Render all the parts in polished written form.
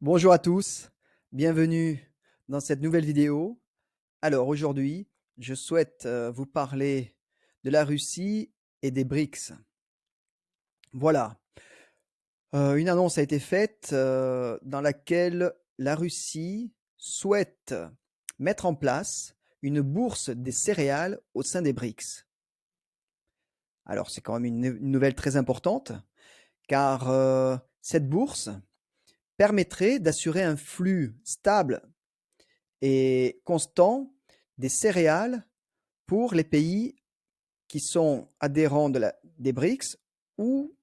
Bonjour à tous, bienvenue dans cette nouvelle vidéo. Alors aujourd'hui, je souhaite vous parler de la Russie et des BRICS. Voilà, une annonce a été faite dans laquelle la Russie souhaite mettre en place une bourse des céréales au sein des BRICS. Alors c'est quand même une nouvelle très importante car cette bourse permettrait d'assurer un flux stable et constant des céréales pour les pays qui sont adhérents des BRICS ou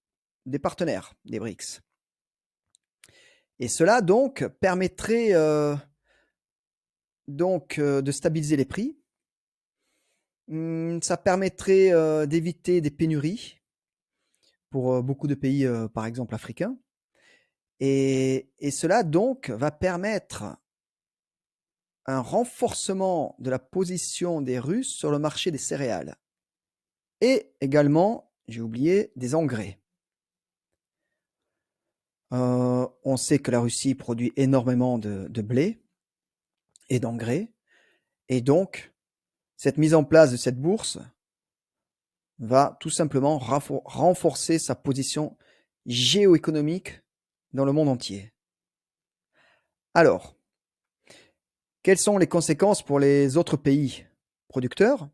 des partenaires des BRICS. Et cela donc permettrait de stabiliser les prix. Ça permettrait d'éviter des pénuries pour beaucoup de pays, par exemple africains. Et cela donc va permettre un renforcement de la position des Russes sur le marché des céréales. Et également, j'ai oublié, des engrais. On sait que la Russie produit énormément de blé et d'engrais. Et donc, cette mise en place de cette bourse va tout simplement renforcer sa position géoéconomique dans le monde entier. Alors, quelles sont les conséquences pour les autres pays producteurs?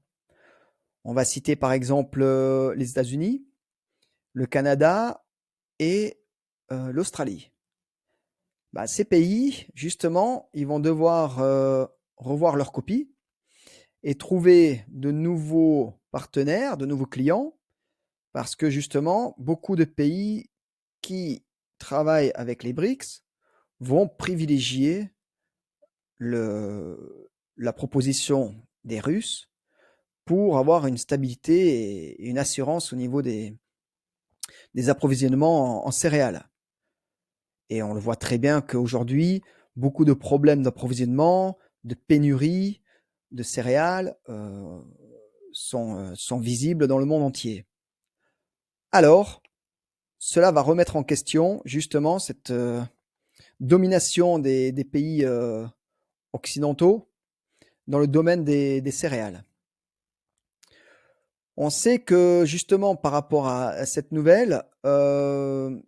On va citer par exemple les États-Unis, le Canada et l'Australie. Bah, ces pays, justement, ils vont devoir revoir leur copie et trouver de nouveaux partenaires, de nouveaux clients, parce que justement, beaucoup de pays qui travaillent avec les BRICS vont privilégier la proposition des Russes pour avoir une stabilité et une assurance au niveau des approvisionnements en céréales. Et on le voit très bien qu'aujourd'hui, beaucoup de problèmes d'approvisionnement, de pénurie de céréales sont visibles dans le monde entier. Alors, cela va remettre en question justement cette domination des pays occidentaux dans le domaine des céréales. On sait que justement par rapport à cette nouvelle, on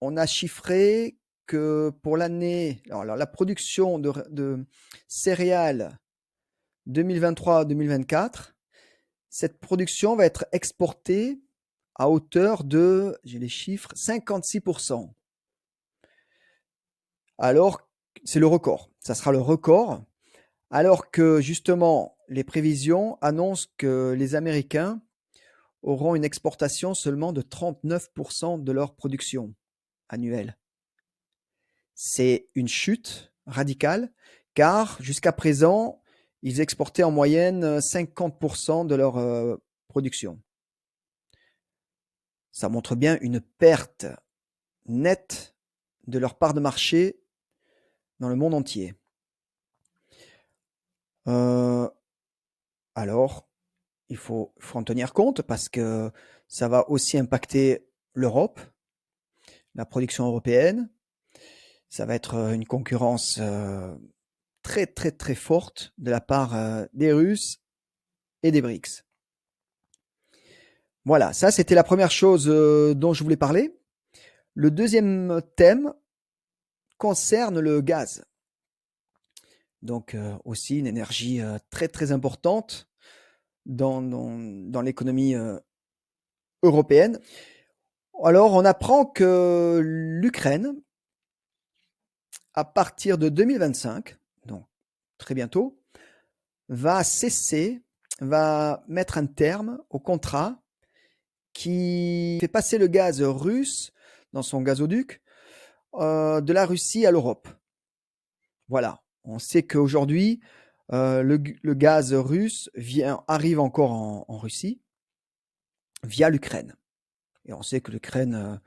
a chiffré que pour l'année, alors la production de céréales 2023-2024, cette production va être exportée à hauteur de, j'ai les chiffres, 56%. Alors, c'est le record. Ça sera le record. Alors que justement, les prévisions annoncent que les Américains auront une exportation seulement de 39% de leur production annuelle. C'est une chute radicale, car jusqu'à présent, ils exportaient en moyenne 50% de leur production. Ça montre bien une perte nette de leur part de marché dans le monde entier. Alors, il faut en tenir compte parce que ça va aussi impacter l'Europe, la production européenne. Ça va être une concurrence très très très forte de la part des Russes et des BRICS. Voilà, ça c'était la première chose dont je voulais parler. Le deuxième thème concerne le gaz. Donc aussi une énergie très très importante dans l'économie européenne. Alors on apprend que l'Ukraine, à partir de 2025, donc très bientôt, va cesser, va mettre un terme au contrat qui fait passer le gaz russe dans son gazoduc de la Russie à l'Europe. Voilà, on sait qu'aujourd'hui, le gaz russe arrive encore en Russie via l'Ukraine. Et on sait que l'Ukraine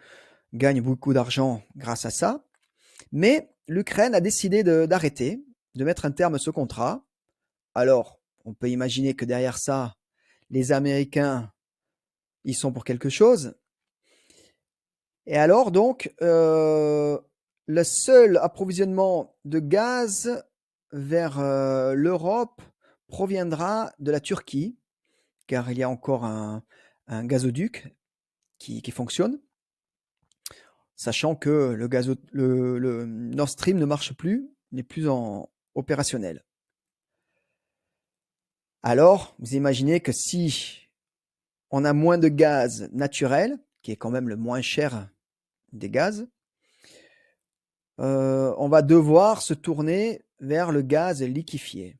gagne beaucoup d'argent grâce à ça. Mais l'Ukraine a décidé d'arrêter, de mettre un terme à ce contrat. Alors, on peut imaginer que derrière ça, les Américains, ils sont pour quelque chose. Et alors, donc, le seul approvisionnement de gaz vers l'Europe proviendra de la Turquie, car il y a encore un gazoduc qui fonctionne, sachant que le Nord Stream ne marche plus, n'est plus opérationnel. Alors, vous imaginez que si on a moins de gaz naturel, qui est quand même le moins cher des gaz, on va devoir se tourner vers le gaz liquéfié.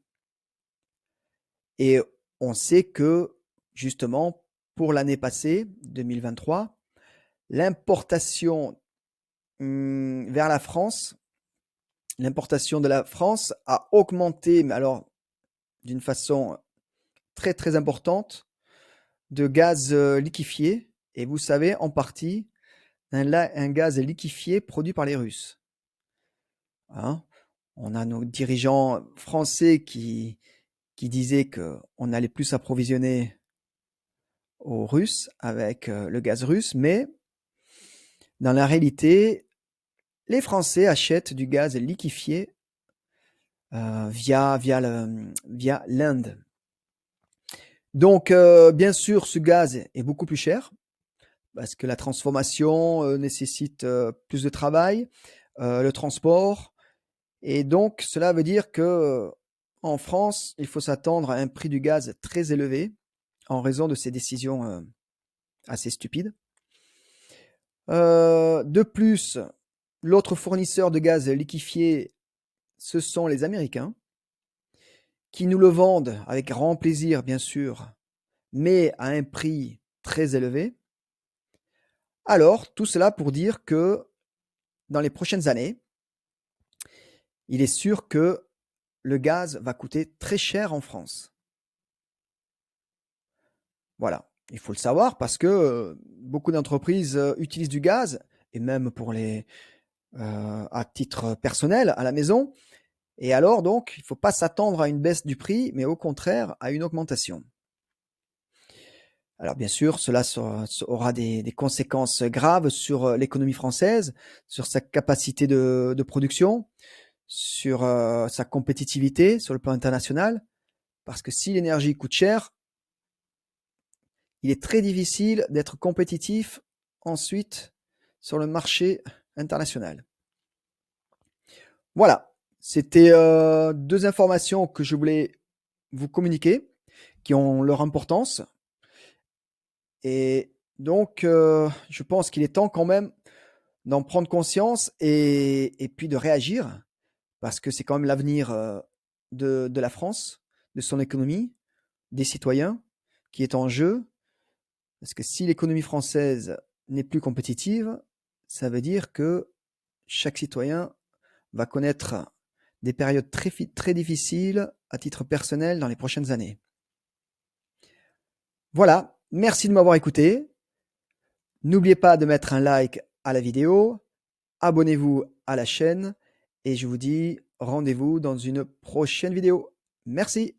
Et on sait que, justement, pour l'année passée, 2023, l'importation vers la France, l'importation de la France a augmenté, mais alors d'une façon très très importante, de gaz liquéfié. Et vous savez, en partie, un gaz liquéfié produit par les Russes. Hein, on a nos dirigeants français qui disaient qu'on allait plus s'approvisionner aux Russes avec le gaz russe, mais dans la réalité, les Français achètent du gaz liquéfié via l'Inde. Donc, bien sûr, ce gaz est beaucoup plus cher parce que la transformation nécessite plus de travail, le transport, et donc cela veut dire que en France, il faut s'attendre à un prix du gaz très élevé en raison de ces décisions assez stupides. De plus, l'autre fournisseur de gaz liquéfié, ce sont les Américains, qui nous le vendent avec grand plaisir, bien sûr, mais à un prix très élevé. Alors, tout cela pour dire que dans les prochaines années, il est sûr que le gaz va coûter très cher en France. Voilà, il faut le savoir parce que beaucoup d'entreprises utilisent du gaz, et même pour à titre personnel à la maison. Et alors, donc, il ne faut pas s'attendre à une baisse du prix, mais au contraire à une augmentation. Alors bien sûr, cela aura des conséquences graves sur l'économie française, sur sa capacité de production, sur sa compétitivité sur le plan international, parce que si l'énergie coûte cher, il est très difficile d'être compétitif ensuite sur le marché international. Voilà, c'était deux informations que je voulais vous communiquer, qui ont leur importance. Et donc, je pense qu'il est temps quand même d'en prendre conscience et puis de réagir, parce que c'est quand même l'avenir de la France, de son économie, des citoyens qui est en jeu. Parce que si l'économie française n'est plus compétitive, ça veut dire que chaque citoyen va connaître des périodes très, très difficiles à titre personnel dans les prochaines années. Voilà, merci de m'avoir écouté. N'oubliez pas de mettre un like à la vidéo, abonnez-vous à la chaîne et je vous dis rendez-vous dans une prochaine vidéo. Merci.